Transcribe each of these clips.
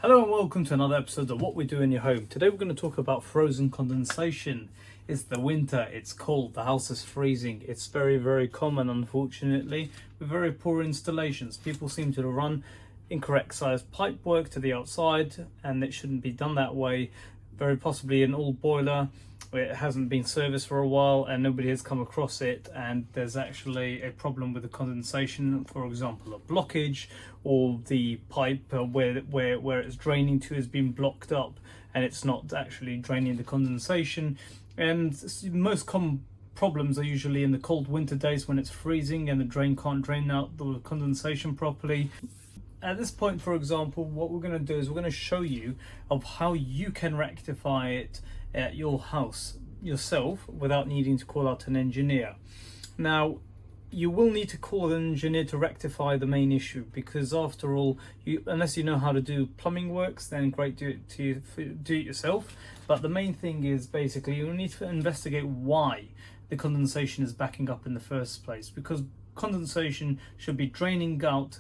Hello and welcome to another episode of What We Do in Your Home. Today we're going to talk about frozen condensation. It's the winter, it's cold, the house is freezing. It's very common, unfortunately, with very poor installations. People seem to run incorrect sized pipe work to the outside, and it shouldn't be done that way. Very possibly an old boiler where it hasn't been serviced for a while and nobody has come across it, and there's actually a problem with the condensation, for example a blockage, or the pipe where it's draining to has been blocked up and it's not actually draining the condensation. And most common problems are usually in the cold winter days when it's freezing and the drain can't drain out the condensation properly. At this point, for example, what we're going to do is we're going to show you of how you can rectify it at your house yourself without needing to call out an engineer. Now, you will need to call an engineer to rectify the main issue, because after all, unless you know how to do plumbing works, then great, do it yourself. But the main thing is basically you need to investigate why the condensation is backing up in the first place, because condensation should be draining out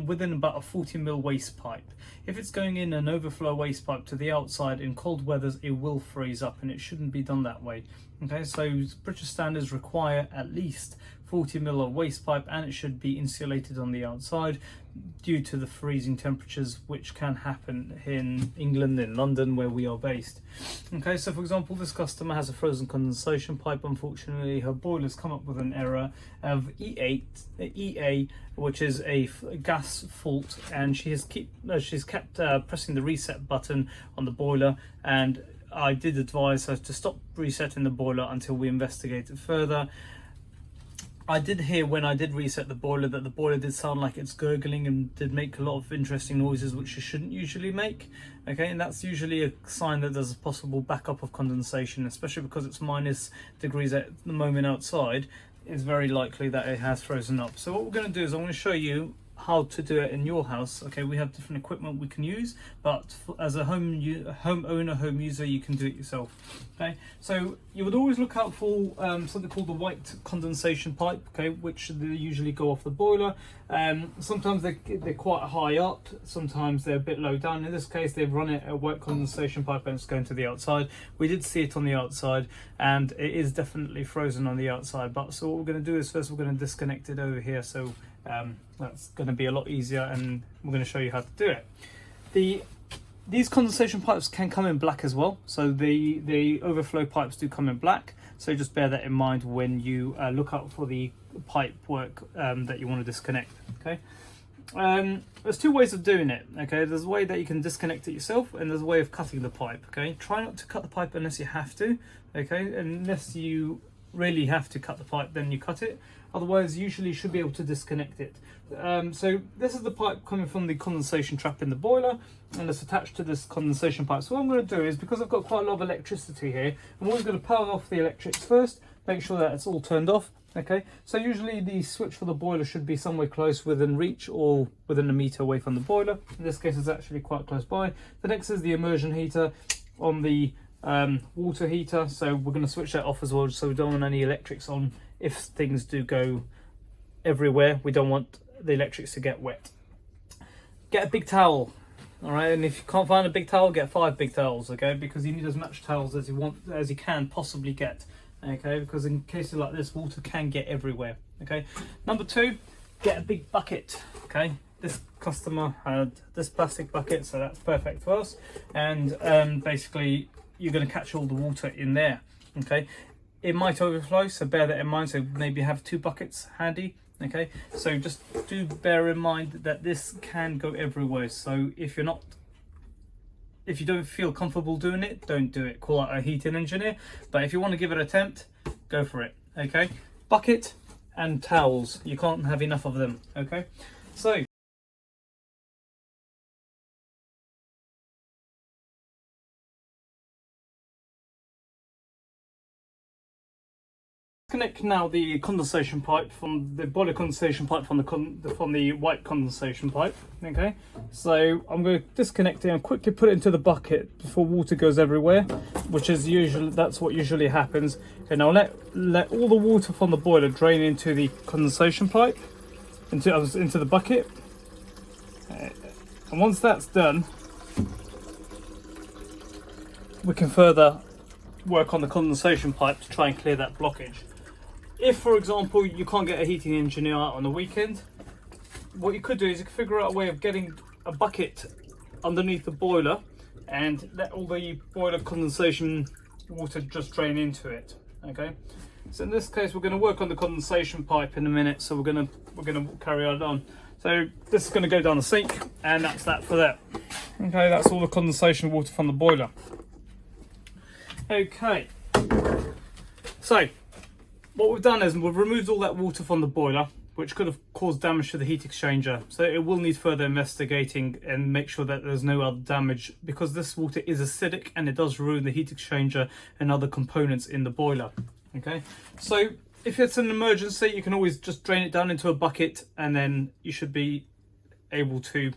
within about a 40 mil waste pipe. If it's going in an overflow waste pipe to the outside in cold weathers, it will freeze up, and it shouldn't be done that way. Okay, so British standards require at least 40 mil of waste pipe, and it should be insulated on the outside due to the freezing temperatures which can happen in England, in London where we are based. Okay, so for example, this customer has a frozen condensation pipe. Unfortunately, her boiler's come up with an error of EA, which is a gas fault, and she's kept pressing the reset button on the boiler, and I did advise her to stop resetting the boiler until we investigate it further. I did hear when I did reset the boiler that the boiler did sound like it's gurgling and did make a lot of interesting noises which you shouldn't usually make. Okay, and that's usually a sign that there's a possible backup of condensation, especially because it's -degrees at the moment outside. It's very likely that it has frozen up. So what we're going to do is I'm going to show you how to do it in your house. Okay, we have different equipment we can use, but as a home user, you can do it yourself. Okay, so you would always look out for something called the white condensation pipe, okay, which they usually go off the boiler. Sometimes they're quite high up, sometimes they're a bit low down. In this case, they've run it a white condensation pipe and it's going to the outside. We did see it on the outside, and it is definitely frozen on the outside. But so what we're going to do is first we're going to disconnect it over here, so that's going to be a lot easier, and we're going to show you how to do it. These condensation pipes can come in black as well, so the overflow pipes do come in black, so just bear that in mind when you look out for the pipe work that you want to disconnect. Okay, there's two ways of doing it. Okay, there's a way that you can disconnect it yourself, and there's a way of cutting the pipe. Okay, try not to cut the pipe unless you have to. Okay, unless you really have to cut the pipe, then you cut it. Otherwise, usually you should be able to disconnect it. So this is the pipe coming from the condensation trap in the boiler, and it's attached to this condensation pipe. So what I'm going to do is, because I've got quite a lot of electricity here, I'm always going to power off the electrics first, make sure that it's all turned off. Okay, so usually the switch for the boiler should be somewhere close within reach or within a meter away from the boiler. In this case, it's actually quite close by. The next is the immersion heater on the water heater, so we're going to switch that off as well, so we don't want any electrics on. If things do go everywhere, we don't want the electrics to get wet. Get a big towel, all right, and if you can't find a big towel, get 5 big towels, okay, because you need as much towels as you can possibly get, okay, because in cases like this, water can get everywhere. Okay, number 2, get a big bucket. Okay, this customer had this plastic bucket, so that's perfect for us, and basically you're going to catch all the water in there. Okay, it might overflow, so bear that in mind. So maybe have 2 buckets handy. Okay, so just do bear in mind that this can go everywhere. So if you don't feel comfortable doing it, don't do it. Call out a heating engineer. But if you want to give it an attempt, go for it. Okay, bucket and towels. You can't have enough of them. Okay, so disconnect now the condensation pipe from the boiler condensation pipe from the white condensation pipe. Okay, so I'm going to disconnect it and quickly put it into the bucket before water goes everywhere, which is that's what usually happens. Okay, now let all the water from the boiler drain into the condensation pipe, into the bucket, and once that's done, we can further work on the condensation pipe to try and clear that blockage. If, for example, you can't get a heating engineer out on the weekend, what you could do is you could figure out a way of getting a bucket underneath the boiler and let all the boiler condensation water just drain into it. Okay, so in this case we're going to work on the condensation pipe in a minute, so we're going to carry on. So this is going to go down the sink, and that's that for that. Okay, that's all the condensation water from the boiler. Okay, so what we've done is we've removed all that water from the boiler, which could have caused damage to the heat exchanger. So it will need further investigating and make sure that there's no other damage, because this water is acidic and it does ruin the heat exchanger and other components in the boiler. Okay, so if it's an emergency, you can always just drain it down into a bucket, and then you should be able to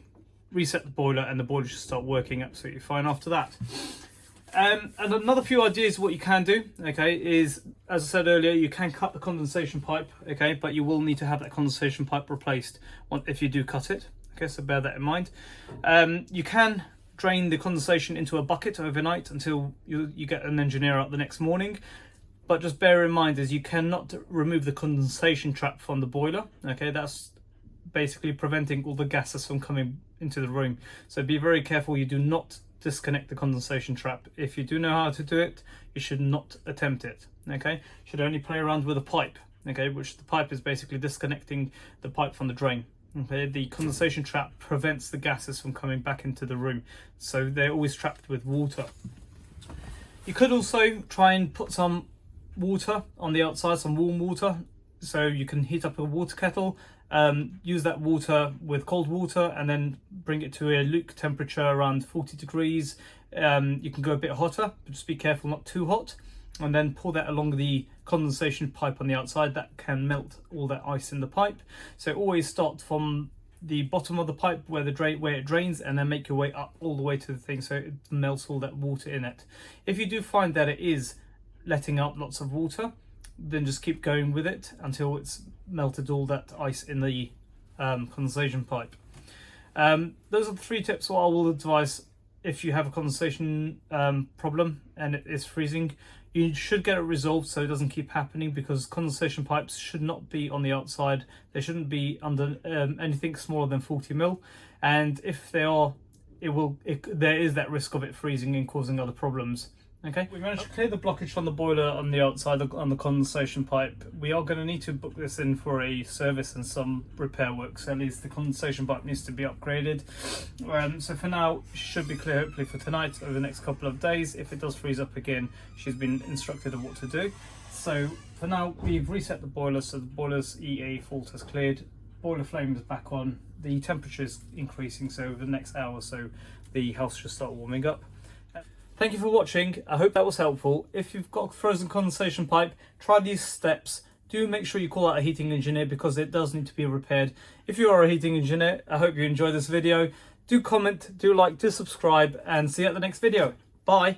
reset the boiler, and the boiler should start working absolutely fine after that. And another few ideas of what you can do, okay, is, as I said earlier, you can cut the condensation pipe, okay, but you will need to have that condensation pipe replaced if you do cut it, okay, so bear that in mind. You can drain the condensation into a bucket overnight until you get an engineer out the next morning, but just bear in mind is you cannot remove the condensation trap from the boiler, okay, that's basically preventing all the gases from coming into the room. So be very careful you do not disconnect the condensation trap. If you do know how to do it, you should not attempt it, okay? You should only play around with a pipe, okay, which the pipe is basically disconnecting the pipe from the drain. Okay, the condensation trap prevents the gases from coming back into the room, so they're always trapped with water. You could also try and put some water on the outside, some warm water, so you can heat up a water kettle, use that water with cold water and then bring it to a luke temperature around 40 degrees. You can go a bit hotter, but just be careful not too hot, and then pour that along the condensation pipe on the outside. That can melt all that ice in the pipe. So always start from the bottom of the pipe where it drains, and then make your way up all the way to the thing so it melts all that water in it. If you do find that it is letting out lots of water, then just keep going with it until it's melted all that ice in the condensation pipe. Those are the 3 tips what I will advise if you have a condensation problem and it is freezing. You should get it resolved so it doesn't keep happening, because condensation pipes should not be on the outside. They shouldn't be under anything smaller than 40 mil, and if they are, there is that risk of it freezing and causing other problems. Okay, we managed to clear the blockage from the boiler on the outside on the condensation pipe. We are going to need to book this in for a service and some repair work, so at least the condensation pipe needs to be upgraded. So for now, she should be clear hopefully for tonight. Over the next couple of days, if it does freeze up again, she's been instructed of what to do. So for now, we've reset the boiler, so the boiler's EA fault has cleared. Boiler flame is back on. The temperature is increasing, so over the next hour or so, the house should start warming up. Thank you for watching. I hope that was helpful. If you've got a frozen condensation pipe, try these steps. Do make sure you call out a heating engineer, because it does need to be repaired. If you are a heating engineer, I hope you enjoyed this video. Do comment, do like, do subscribe, and see you at the next video. Bye.